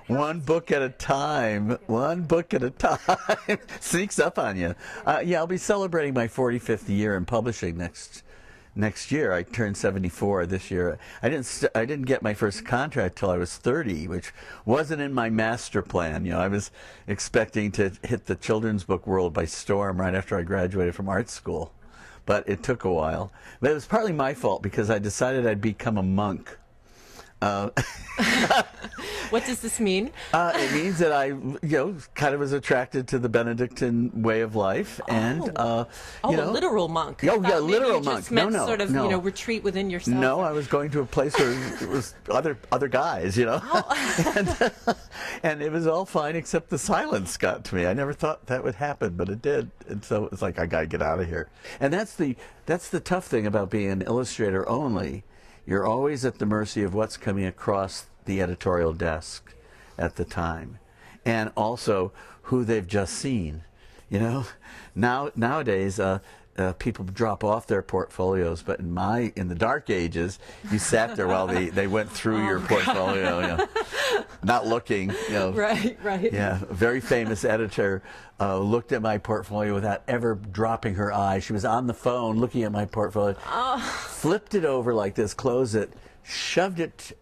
One book at a time. One book at a time. Sneaks up on you. Yeah, I'll be celebrating my 45th year in publishing next year. I turned 74 this year. I didn't get my first contract till I was 30, which wasn't in my master plan. You know, I was expecting to hit the children's book world by storm right after I graduated from art school, but it took a while. But it was partly my fault because I decided I'd become a monk. What does this mean? It means that I, kind of was attracted to the Benedictine way of life, and a literal monk. Oh, yeah, literal monk. Just meant sort of, retreat within yourself. No, I was going to a place where it was other guys, Oh. and it was all fine except the silence got to me. I never thought that would happen, but it did, and so it's like I got to get out of here. And that's the tough thing about being an illustrator only. You're always at the mercy of what's coming across the editorial desk at the time, and also who they've just seen. Nowadays people drop off their portfoilios, but in the dark ages, you sat there while they went through your portfolio, not looking. Right. Yeah, a very famous editor looked at my portfolio without ever dropping her eye. She was on the phone looking at my portfolio, flipped it over like this, closed it, shoved it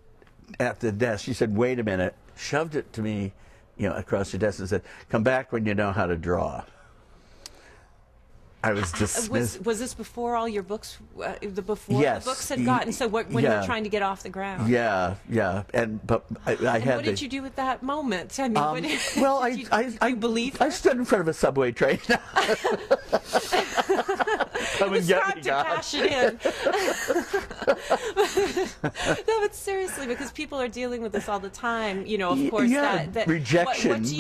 at the desk. She said, "Wait a minute," shoved it to me, across the desk and said, "Come back when you know how to draw." I was dismissed. Was this before all your books? Yes. The books had gotten. So when you were trying to get off the ground. Yeah. But I had. What did you do at that moment? I mean, did you believe? I stood in front of a subway train. It was time to cash it in. No, but seriously, because people are dealing with this all the time. Of course, that rejection. What do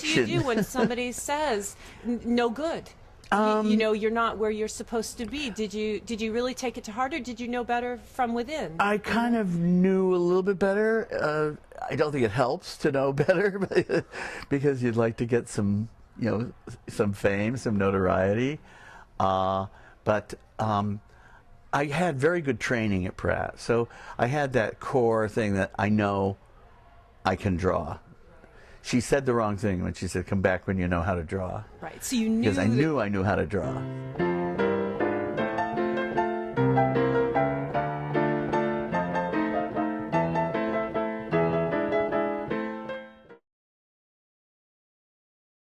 you do when somebody says no good? You're not where you're supposed to be. Did you really take it to heart, or did you know better from within? I kind of knew a little bit better. I don't think it helps to know better, because you'd like to get some fame, some notoriety. But I had very good training at Pratt, so I had that core thing that I know I can draw. She said the wrong thing when she said, "Come back when you know how to draw." Right. So you knew. Because I knew how to draw.